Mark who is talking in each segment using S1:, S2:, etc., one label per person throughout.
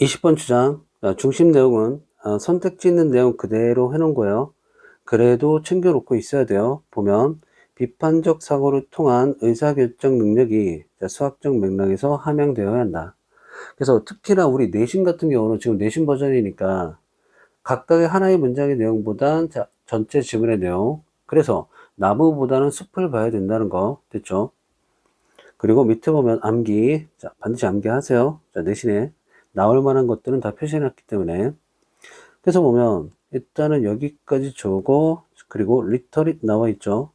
S1: 20번 주장. 중심 내용은 선택지 있는 내용 그대로 해놓은 거예요. 그래도 챙겨놓고 있어야 돼요. 보면 비판적 사고를 통한 의사결정 능력이 수학적 맥락에서 함양되어야 한다. 그래서 특히나 우리 내신 같은 경우는 지금 내신 버전이니까 각각의 하나의 문장의 내용보단 전체 지문의 내용, 그래서 나무보다는 숲을 봐야 된다는 거 됐죠? 그리고 밑에 보면 암기, 반드시 암기하세요. 내신에 나올 만한 것들은 다 표시해놨기 때문에. 그래서 보면 일단은 여기까지 주고, 그리고 리터릿 나와 있죠.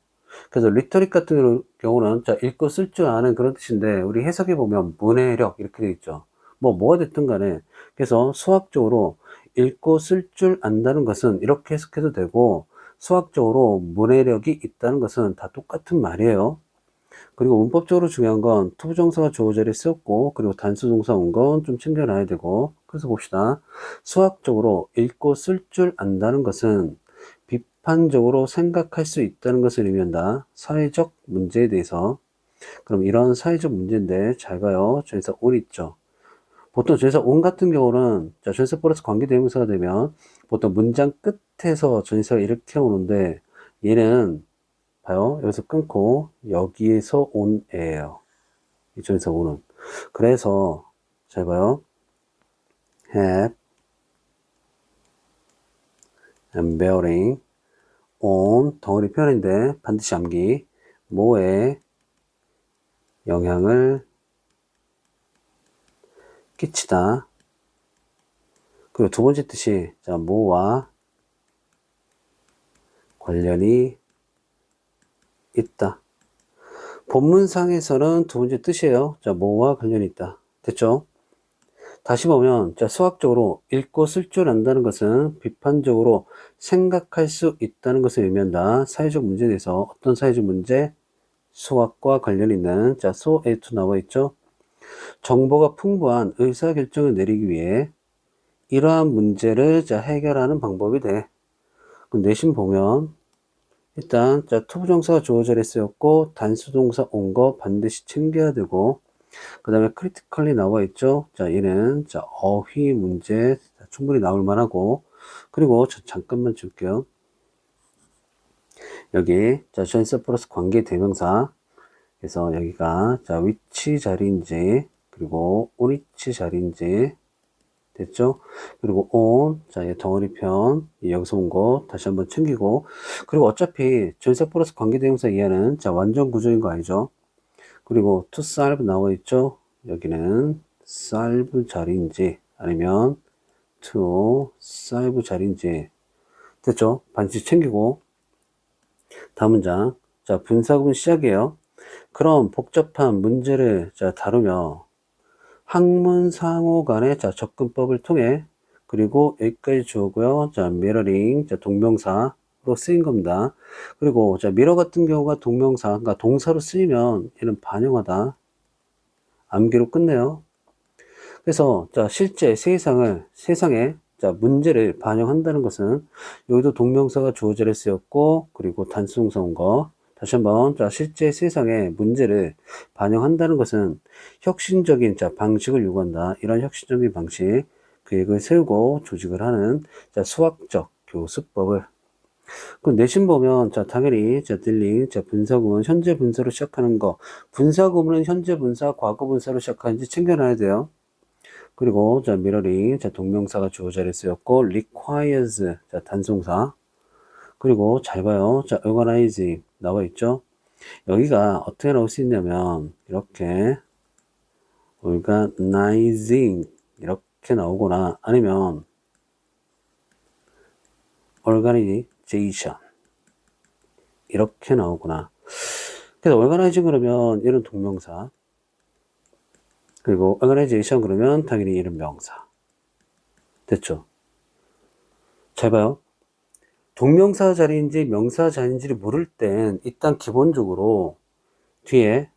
S1: 그래서 리터릿 같은 경우는 읽고 쓸 줄 아는 그런 뜻인데, 우리 해석해 보면 문해력 이렇게 되어 있죠. 뭐가 됐든 간에. 그래서 수학적으로 읽고 쓸 줄 안다는 것은 이렇게 해석해도 되고, 수학적으로 문해력이 있다는 것은 다 똑같은 말이에요. 그리고 문법적으로 중요한 건 투부정사가 주어 자리에 쓰였고, 그리고 단수동사 온 건 좀 챙겨놔야 되고. 그래서 봅시다. 수학적으로 읽고 쓸 줄 안다는 것은 비판적으로 생각할 수 있다는 것을 의미한다. 사회적 문제에 대해서. 그럼 이런 사회적 문제인데 잘 봐요. 전치사 온 있죠. 보통 전치사 온 같은 경우는 전치사 플러스 관계대명사가 되면 보통 문장 끝에서 전치사가 이렇게 오는데, 얘는 봐요. 여기서 끊고 여기에서 on에요. 이 전치사 on은. 그래서 잘 봐요. have and bearing on 덩어리 표현인데 반드시 암기. 뭐에 영향을 끼치다. 그리고 두 번째 뜻이 뭐와 관련이 있다. 본문상에서는 두 번째 뜻이에요. 뭐와 관련이 있다. 됐죠? 다시 보면 수학적으로 읽고 쓸 줄 안다는 것은 비판적으로 생각할 수 있다는 것을 의미한다. 사회적 문제에 대해서 어떤 사회적 문제? 수학과 관련 있는 so에 to 나와 있죠. 정보가 풍부한 의사결정을 내리기 위해 이러한 문제를 해결하는 방법이 돼. 내신 보면 일단 투부정사가 주어 자리에 쓰였고 단수동사 온 거 반드시 챙겨야 되고, 그 다음에 critically 나와 있죠. 얘는 어휘 문제 충분히 나올 만하고, 그리고 잠깐만 줄게요. 여기 전치사 플러스 관계 대명사. 그래서 여기가 위치 자리인지, 그리고 on 위치 자리인지 됐죠? 그리고 on, 얘 덩어리 편, 여기서 온 거 다시 한번 챙기고, 그리고 어차피 전치사 플러스 관계 대명사 이하는 완전 구조인 거 알죠? 그리고 to solve 나와 있죠? 여기는 solve 자리인지 아니면 to solve 자리인지 됐죠? 반드시 챙기고. 다음 문장. 분사구문 시작이에요. 그럼 복잡한 문제를 다루며 학문 상호 간의 접근법을 통해, 그리고 여기까지 주어고요. 미러링 동명사로 쓰인 겁니다. 그리고 미러 같은 경우가 동명사, 그러니까 동사로 쓰이면 얘는 반영하다. 암기로 끝내요. 그래서 실제 세상에 문제를 반영한다는 것은 여기도 동명사가 주어 자리에 쓰였고, 그리고 단수동사 온 거. 다시 한번 실제 세상에 문제를 반영한다는 것은 혁신적인 방식을 요구한다. 이런 혁신적인 방식, 계획을 세우고 조직을 하는 수학적 교수법을. 그 내신 보면 당연히 딜링 분사구문 현재 분사로 시작하는 거, 분사구문은 현재 분사 과거 분사로 시작하는지 챙겨놔야 돼요. 그리고 미러링 동명사가 주어 자리에 쓰였고, requires 단송사. 그리고 잘 봐요. organize 나와 있죠. 여기가 어떻게 나올 수 있냐면 이렇게 organizing 이렇게 나오거나, 아니면 organization 이렇게 나오거나. 그래서 organizing 그러면 얘는 동명사, 그리고 organization 그러면 당연히 얘는 명사. 됐죠? 잘 봐요. 동명사 자리인지 명사 자리인지를 모를 땐 일단 기본적으로 뒤에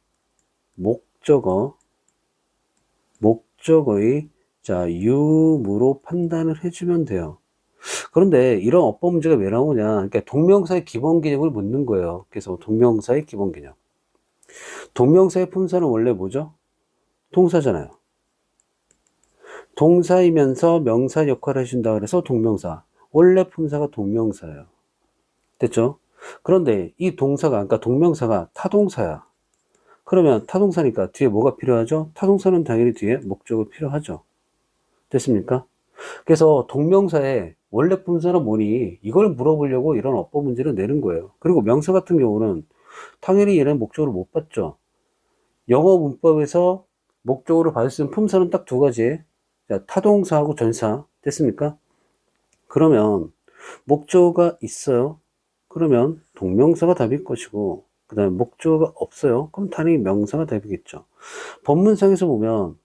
S1: 목적어의 유무로 판단을 해주면 돼요. 그런데 이런 어법 문제가 왜 나오냐? 그러니까 동명사의 기본 개념을 묻는 거예요. 그래서 동명사의 기본 개념. 동명사의 품사는 원래 뭐죠? 동사잖아요. 동사이면서 명사 역할을 해준다 그래서 동명사. 원래 품사가 동명사예요. 됐죠? 그런데 이 동사가, 그러니까 동명사가 타동사야. 그러면 타동사니까 뒤에 뭐가 필요하죠? 타동사는 당연히 뒤에 목적이 필요하죠. 됐습니까? 그래서 동명사의 원래 품사는 뭐니? 이걸 물어보려고 이런 어법 문제를 내는 거예요. 그리고 명사 같은 경우는 당연히 얘는 목적으로 못 받죠. 영어 문법에서 목적으로 받을 수 있는 품사는 딱 두 가지. 자, 타동사하고 전사. 됐습니까? 그러면 목적어가 있어요. 그러면 동명사가 답일 것이고, 그 다음에 목적어가 없어요. 그럼 당연히 명사가 답이겠죠. 법문상에서 보면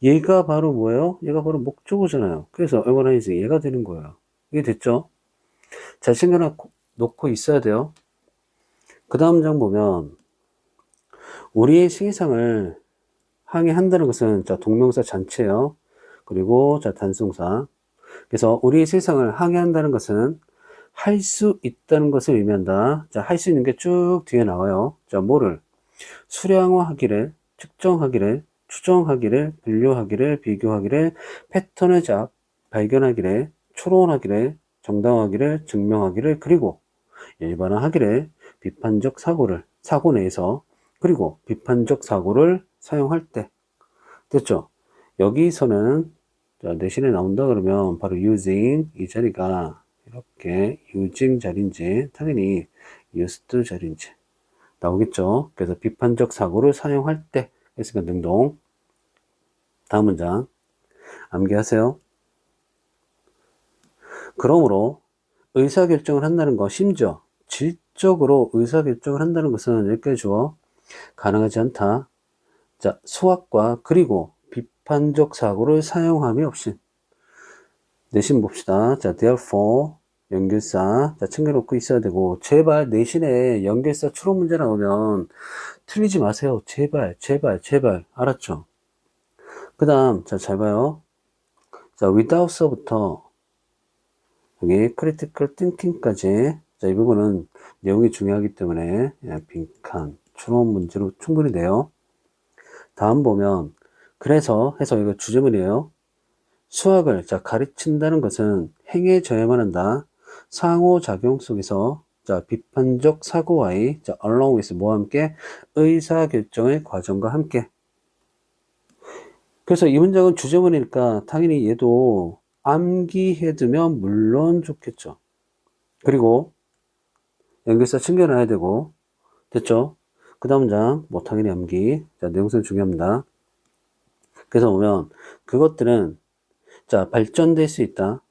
S1: 얘가 바로 뭐예요? 얘가 바로 목적어잖아요. 그래서 organize 얘가 되는 거예요. 이게 됐죠? 잘 챙겨놓고 있어야 돼요. 그 다음 장 보면 우리의 시기상을 항해한다는 것은 자 동명사 전체예요. 그리고 자 단성사. 그래서 우리의 세상을 항해한다는 것은 할 수 있다는 것을 의미한다. 자, 할 수 있는 게 쭉 뒤에 나와요. 자, 뭐를? 수량화하기를, 측정하기를, 추정하기를, 분류하기를, 비교하기를, 패턴을 발견하기를, 추론하기를, 정당화하기를, 증명하기를, 그리고 일반화하기를, 비판적 사고를, 사고 내에서, 그리고 비판적 사고를 사용할 때. 됐죠? 여기서는 자, 내신에 나온다 그러면 바로 using 이 자리가 이렇게 using 자리인지 당연히 used 자리인지 나오겠죠. 그래서 비판적 사고를 사용할 때 했으니까 능동. 다음 문장 암기하세요. 그러므로 의사결정을 한다는 거 심지어 질적으로 의사결정을 한다는 것은 여기까지 주어 가능하지 않다. 자, 수학과 그리고 비판적 사고를 사용함이 없이 내신 봅시다. 자, therefore 연결사 자 챙겨놓고 있어야 되고 제발 내신에 연결사 추론 문제 나오면 틀리지 마세요. 제발 제발 제발 알았죠? 그 다음 자 잘 봐요. 자 without서부터 여기 critical thinking까지 자 이 부분은 내용이 중요하기 때문에 빈칸 추론 문제로 충분히 돼요. 다음 보면 그래서 해서 이거 주제문이에요. 수학을 자 가르친다는 것은 행해져야만 한다. 상호작용 속에서 자 비판적 사고와의 자 along with 뭐와 함께 의사결정의 과정과 함께. 그래서 이 문장은 주제문이니까 당연히 얘도 암기해두면 물론 좋겠죠. 그리고 연결사 챙겨놔야 되고 됐죠? 그 다음 문장 뭐 당연히 암기. 자 내용성 중요합니다. 그래서 보면 그것들은 자 발전될 수 있다.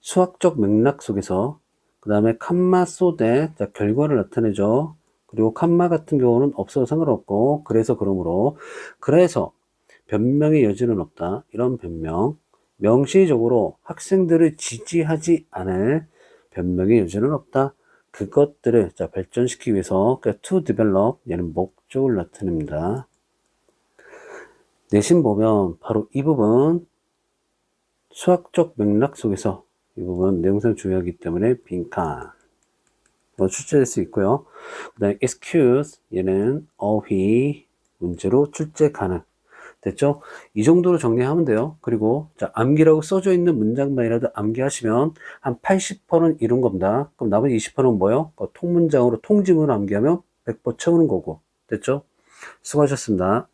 S1: 수학적 맥락 속에서 그 다음에 칸마 쏘되 자 결과를 나타내죠. 그리고 칸마 같은 경우는 없어도 상관없고 그래서 그러므로 그래서 변명의 여지는 없다. 이런 변명 명시적으로 학생들을 지지하지 않을 변명의 여지는 없다. 그것들을 자 발전시키기 위해서 그러니까 to develop 얘는 목적을 나타냅니다. 내신 보면 바로 이 부분 수학적 맥락 속에서 이 부분 내용상 중요하기 때문에 빈칸 출제될 수 있고요. 그 다음에 excuse 얘는 어휘 문제로 출제 가능. 됐죠? 이 정도로 정리하면 돼요. 그리고 자 암기라고 써져 있는 문장만이라도 암기하시면 한 80%는 이룬 겁니다. 그럼 나머지 20%는 뭐요? 통문장으로 통지문을 암기하면 100% 채우는 거고. 됐죠? 수고하셨습니다.